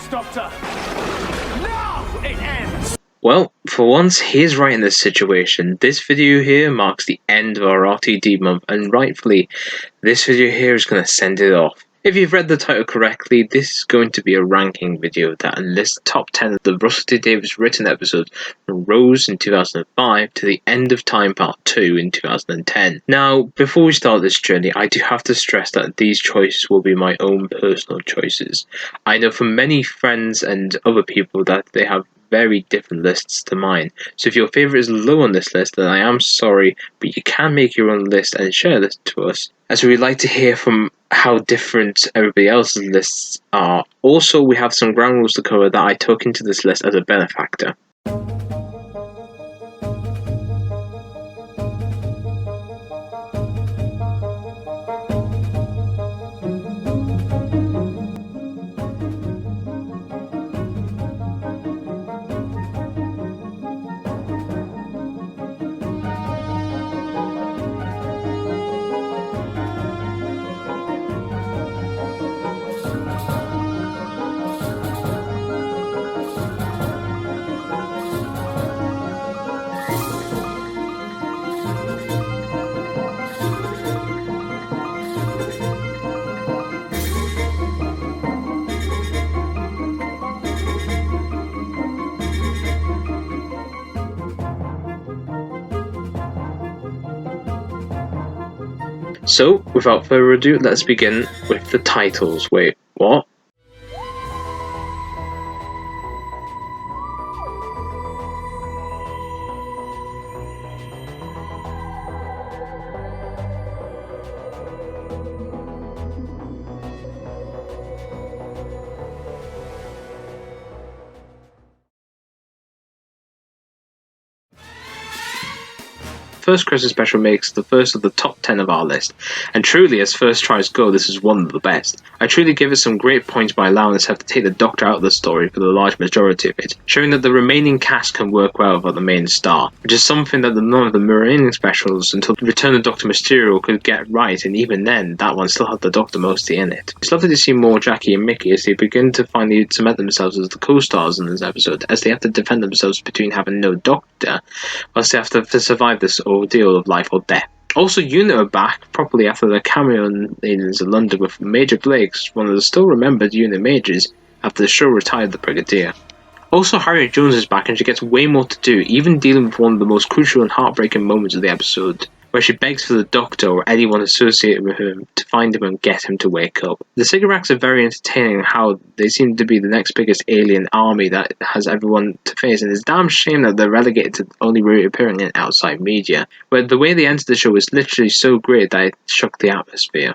ends, Doctor! Now it ends! Well, for once, he's right in this situation. This video here marks the end of our RTD month, and rightfully, this video here is going to send it off. If you've read the title correctly, this is going to be a ranking video that lists the top 10 of the Russell T Davies written episodes from Rose in 2005 to The End of Time Part 2 in 2010. Now, before we start this journey, I do have to stress that these choices will be my own personal choices. I know from many friends and other people that they have very different lists to mine. So if your favourite is low on this list, then I am sorry, but you can make your own list and share this to us, as we would like to hear from how different everybody else's lists are. Also, we have some ground rules to cover that I took into this list as a benefactor. So, without further ado, let's begin with the titles. Wait, what? First Christmas special makes the first of the top 10 of our list, and truly, as first tries go, this is one of the best. I truly give it some great points by allowing us to take the Doctor out of the story for the large majority of it, showing that the remaining cast can work well without the main star, which is something that none of the remaining specials until Return of Doctor Mysterio could get right, and even then, that one still had the Doctor mostly in it. It's lovely to see more Jackie and Mickey as they begin to finally cement themselves as the co-stars in this episode, as they have to defend themselves between having no Doctor, whilst they have to survive this ordeal of life or death. Also, Unit are back properly after their cameo in Aliens in London with Major Blakes, one of the still remembered Unit Majors, after the show retired the Brigadier. Also, Harriet Jones is back and she gets way more to do, even dealing with one of the most crucial and heartbreaking moments of the episode, where she begs for the Doctor or anyone associated with him to find him and get him to wake up. The cigarettes are very entertaining, how they seem to be the next biggest alien army that has everyone to face, and it's a damn shame that they're relegated to only reappearing in outside media, where the way they entered the show was literally so great that it shook the atmosphere.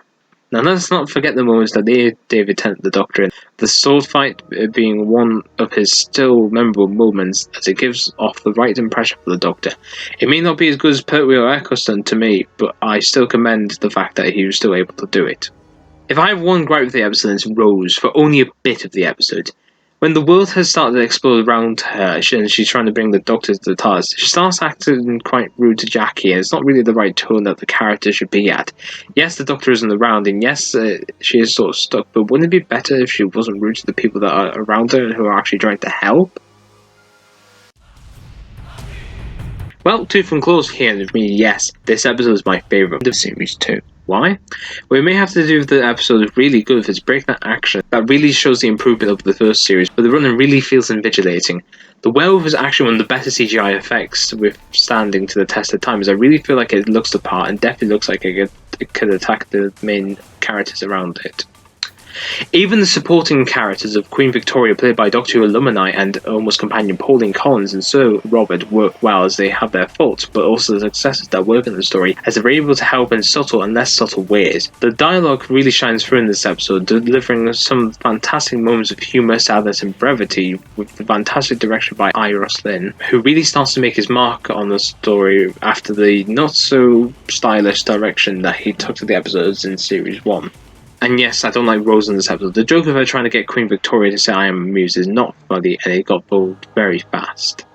Now let's not forget the moments that David tempted the Doctor in, the sword fight being one of his still memorable moments, as it gives off the right impression for the Doctor. It may not be as good as Pertwee or Eccleston to me, but I still commend the fact that he was still able to do it. If I have one gripe with the episode, it's Rose, for only a bit of the episode. When the world has started to explode around her and she's trying to bring the Doctor to the TARDIS, she starts acting quite rude to Jackie, and it's not really the right tone that the character should be at. Yes, the Doctor isn't around, and yes, she is sort of stuck, but wouldn't it be better if she wasn't rude to the people that are around her and who are actually trying to help? Well, tooth and claws here, and with me, yes, this episode is my favourite of series 2. Why? Well, it may have to do with the episode is really good with its breakdown action that really shows the improvement of the first series, but the running really feels invigilating. The werewolf is actually one of the better CGI effects withstanding to the test of time, as I really feel like it looks the part and definitely looks like it could attack the main characters around it. Even the supporting characters of Queen Victoria, played by Doctor Who alumni and almost companion Pauline Collins and Sir Robert, work well, as they have their faults, but also the successes that work in the story, as they're able to help in subtle and less subtle ways. The dialogue really shines through in this episode, delivering some fantastic moments of humour, sadness and brevity, with the fantastic direction by I. Ross Lynn, who really starts to make his mark on the story after the not so stylish direction that he took to the episodes in Series 1. And yes, I don't like Rose in this episode. The joke of her trying to get Queen Victoria to say I am a muse is not funny, and it got bold very fast.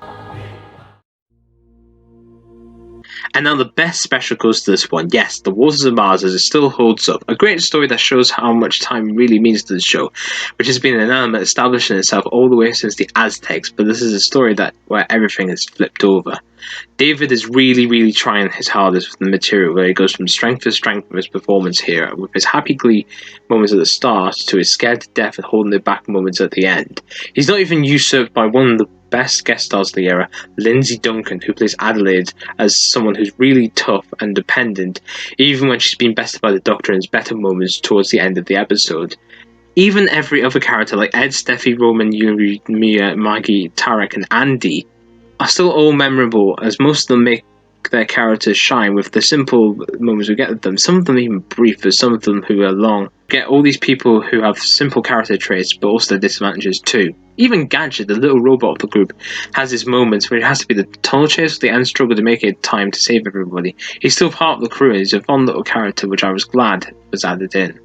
And now the best special goes to this one. Yes, The Waters of Mars, as it still holds up. A great story that shows how much time really means to the show, which has been an element established in itself all the way since the Aztecs, but this is a story where everything is flipped over. David is really trying his hardest with the material, where he goes from strength to strength with his performance here, with his happy glee moments at the start to his scared to death and holding it back moments at the end. He's not even usurped by one of the best guest stars of the era, Lindsay Duncan, who plays Adelaide as someone who's really tough and dependent, even when she's been bested by the Doctor in his better moments towards the end of the episode. Even every other character like Ed, Steffi, Roman, Yuri, Mia, Maggie, Tarek, and Andy are still all memorable, as most of them make their characters shine with the simple moments we get with them. Some of them even brief, but some of them who are long. Get all these people who have simple character traits, but also their disadvantages too. Even Gadget, the little robot of the group, has his moments where it has to be the tunnel chase at the end struggle to make it time to save everybody. He's still part of the crew, and he's a fun little character, which I was glad was added in.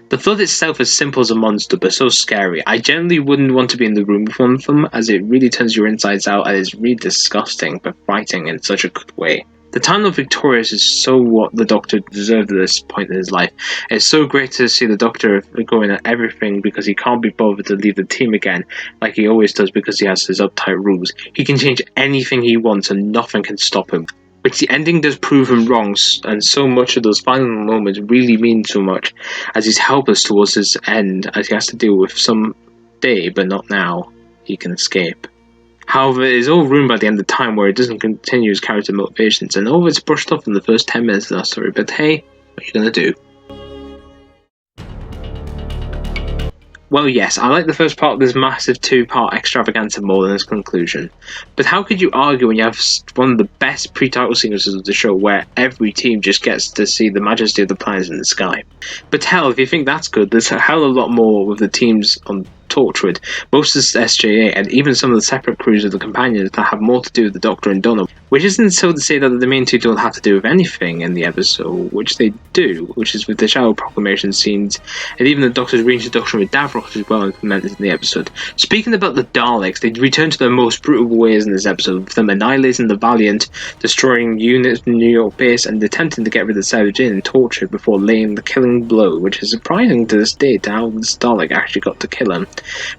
The Flood itself is simple as a monster, but so scary. I generally wouldn't want to be in the room with one of them, as it really turns your insides out and is really disgusting, but frightening in such a good way. The time of Victorious is so what the Doctor deserved at this point in his life. It's so great to see the Doctor going at everything because he can't be bothered to leave the team again, like he always does because he has his uptight rules. He can change anything he wants and nothing can stop him. Which the ending does prove him wrong, and so much of those final moments really mean so much, as he's helpless towards his end, as he has to deal with someday, but not now, he can escape. However, it is all ruined by the end of time, where it doesn't continue his character motivations, and all of it's brushed off in the first 10 minutes of that story, but hey, what are you gonna do? Well, yes, I like the first part of this massive two-part extravaganza more than its conclusion. But how could you argue when you have one of the best pre-title sequences of the show where every team just gets to see the majesty of the planets in the sky? But hell, if you think that's good, there's a hell of a lot more with the teams on Torchwood, most of the SJA, and even some of the separate crews of the companions that have more to do with the Doctor and Donna. Which isn't so to say that the main two don't have to do with anything in the episode, which they do, which is with the Shadow Proclamation scenes, and even the Doctor's reintroduction with Davros is well implemented in the episode. Speaking about the Daleks, they return to their most brutal ways in this episode, with them annihilating the Valiant, destroying units in New York base, and attempting to get rid of Sarah Jane and Torchwood before laying the killing blow, which is surprising to this day to how this Dalek actually got to kill him,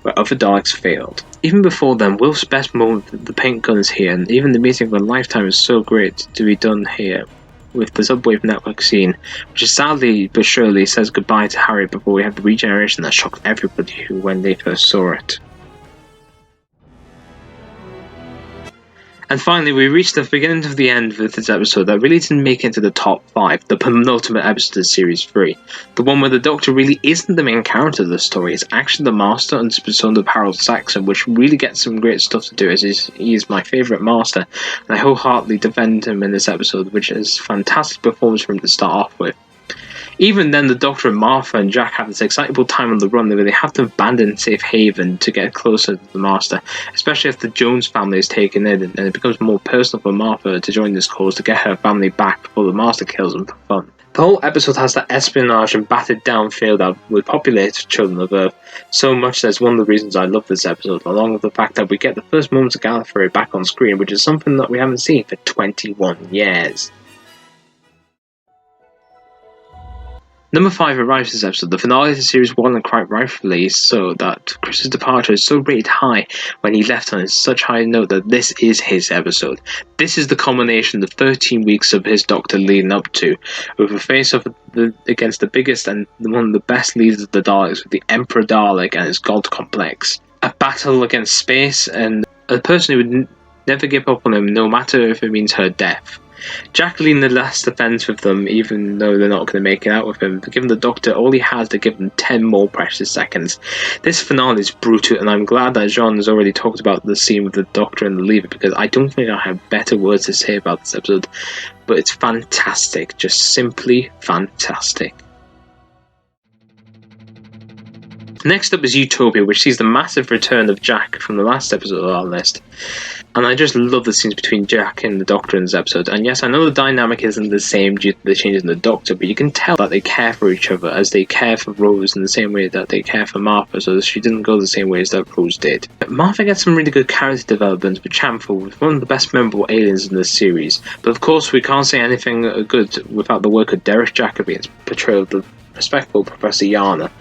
where other Daleks failed. Even before then, Wilf's best moment with the paint guns here, and even the meeting of a lifetime is so great to be done here, with the Subwave Network scene, which is sadly but surely says goodbye to Harry before we have the regeneration that shocked everybody when they first saw it. And finally, we reached the beginning of the end with this episode that really didn't make it into the top 5, the penultimate episode of Series 3. The one where the Doctor really isn't the main character of the story, it's actually the Master and persona of Harold Saxon, which really gets some great stuff to do, as he is my favourite Master, and I wholeheartedly defend him in this episode, which is a fantastic performance for him to start off with. Even then, the Doctor and Martha and Jack have this excitable time on the run where they have to abandon Safe Haven to get closer to the Master, especially if the Jones family is taken in, and it becomes more personal for Martha to join this cause to get her family back before the Master kills them for fun. The whole episode has that espionage and battered down feel that would populate Children of Earth, so much that's one of the reasons I love this episode, along with the fact that we get the first moments of Gallifrey back on screen, which is something that we haven't seen for 21 years. Number 5 arrives this episode, the finale to Series 1, and quite rightfully so, that Chris's departure is so rated high when he left on such high note that this is his episode. This is the culmination of the 13 weeks of his Doctor leading up to, with a face-off against the biggest and one of the best leaders of the Daleks, with the Emperor Dalek and his God complex. A battle against space, and a person who would never give up on him, no matter if it means her death. Jack leading the last defense with them, even though they're not going to make it out with him, giving the Doctor all he has to give him 10 more precious seconds. This finale is brutal, and I'm glad that Jean has already talked about the scene with the Doctor and the Leaver, because I don't think I have better words to say about this episode, but it's fantastic, just simply fantastic. Next up is Utopia, which sees the massive return of Jack from the last episode of our list. And I just love the scenes between Jack and the Doctor in this episode. And yes, I know the dynamic isn't the same due to the changes in the Doctor, but you can tell that they care for each other as they care for Rose in the same way that they care for Martha, so she didn't go the same way as that Rose did. Martha gets some really good character development with Chamful, with one of the best memorable aliens in this series. But of course, we can't say anything good without the work of Derek Jacobi's portrayal of the respectful Professor Yana.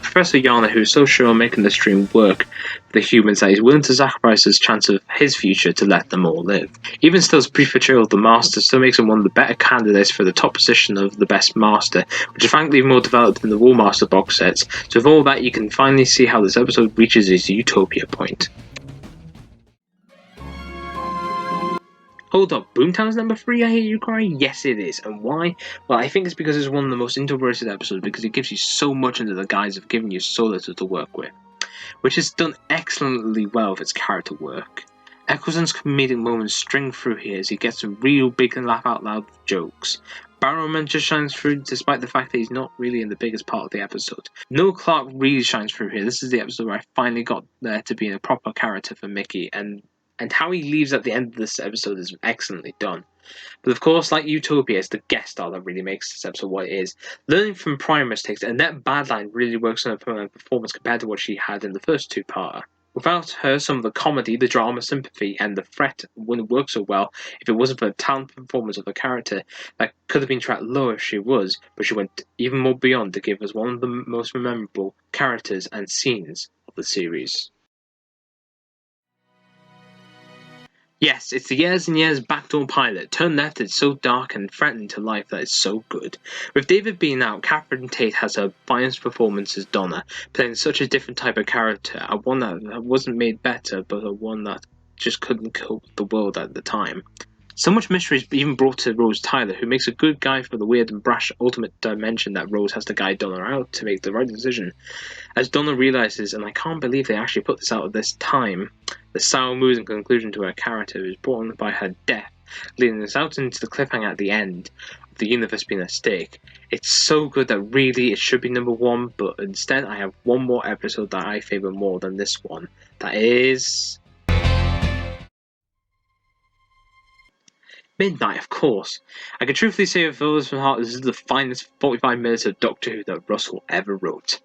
Professor Yana, who is so sure on making this dream work for the humans that he's willing to sacrifice his chance of his future to let them all live. Even still, his brief portrayal of the Master still makes him one of the better candidates for the top position of the best Master, which is frankly more developed than the War Master box sets. So with all that, you can finally see how this episode reaches its utopia point. Hold up, Boomtown's number 3, I hear you cry? Yes it is. And why? Well, I think it's because it's one of the most underrated episodes because it gives you so much under the guise of giving you so little to work with, which is done excellently well with its character work. Eccleston's comedic moments string through here as he gets some real big and laugh out loud jokes. Barrowman just shines through despite the fact that he's not really in the biggest part of the episode. Noel Clarke really shines through here. This is the episode where I finally got there to being a proper character for Mickey, and how he leaves at the end of this episode is excellently done. But of course, like Utopia, it's the guest star that really makes this episode what it is. Learning from prior mistakes, Annette Badline really works on her performance compared to what she had in the first two-parter. Without her, some of the comedy, the drama, sympathy, and the threat wouldn't work so well if it wasn't for the talented performance of the character that could have been tracked lower if she was, but she went even more beyond to give us one of the most memorable characters and scenes of the series. Yes, it's the years and years backdoor pilot. Turned left, it's so dark and threatening to life that it's so good. With David being out, Catherine Tate has her finest performance as Donna, playing such a different type of character, a one that wasn't made better, but a one that just couldn't cope with the world at the time. So much mystery is even brought to Rose Tyler, who makes a good guy for the weird and brash ultimate dimension that Rose has to guide Donna out to make the right decision. As Donna realizes, and I can't believe they actually put this out at this time, the sour mood and conclusion to her character is brought on by her death, leading us out into the cliffhanger at the end of the universe being at stake. It's so good that really it should be number 1, but instead I have one more episode that I favour more than this one. That is Midnight, of course. I can truthfully say with all this from heart, this is the finest 45 minutes of Doctor Who that Russell ever wrote.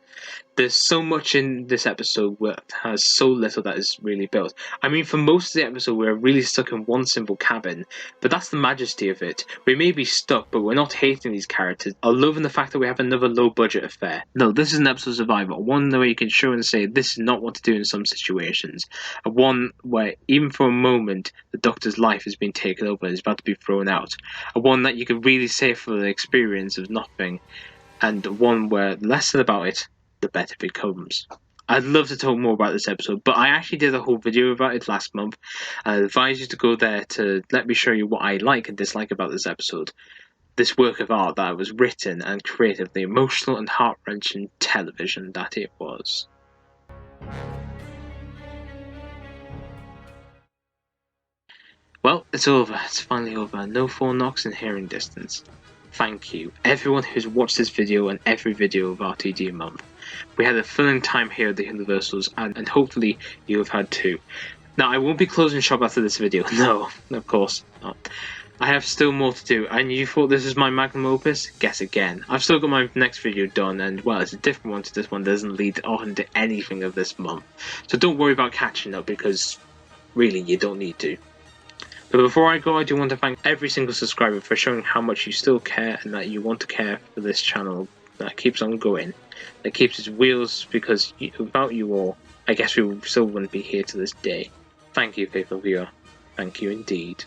There's so much in this episode that has so little that is really built. I mean, for most of the episode, we're really stuck in one simple cabin, but that's the majesty of it. We may be stuck, but we're not hating these characters, or loving the fact that we have another low-budget affair. No, this is an episode survivor, one where you can show and say this is not what to do in some situations, a one where, even for a moment, the Doctor's life has been taken over and is about to be thrown out, a one that you can really say for the experience of nothing, and one where the less said about it, the better it becomes. I'd love to talk more about this episode, but I actually did a whole video about it last month, and I advise you to go there to let me show you what I like and dislike about this episode. This work of art that was written and created, the emotional and heart-wrenching television that it was. Well, it's over. It's finally over. No 4 knocks in hearing distance. Thank you, everyone who's watched this video and every video of RTD month. We had a thrilling time here at the Whoniversals, and hopefully you have had too. Now, I won't be closing shop after this video. No, of course not. I have still more to do, and you thought this is my magnum opus? Guess again. I've still got my next video done, and well, it's a different one to this one. It doesn't lead on to anything of this month. So don't worry about catching up, because really you don't need to. But before I go, I do want to thank every single subscriber for showing how much you still care and that you want to care for this channel that keeps on going, that keeps its wheels, because without you all, I guess we still wouldn't be here to this day. Thank you, faithful viewer. Thank you indeed.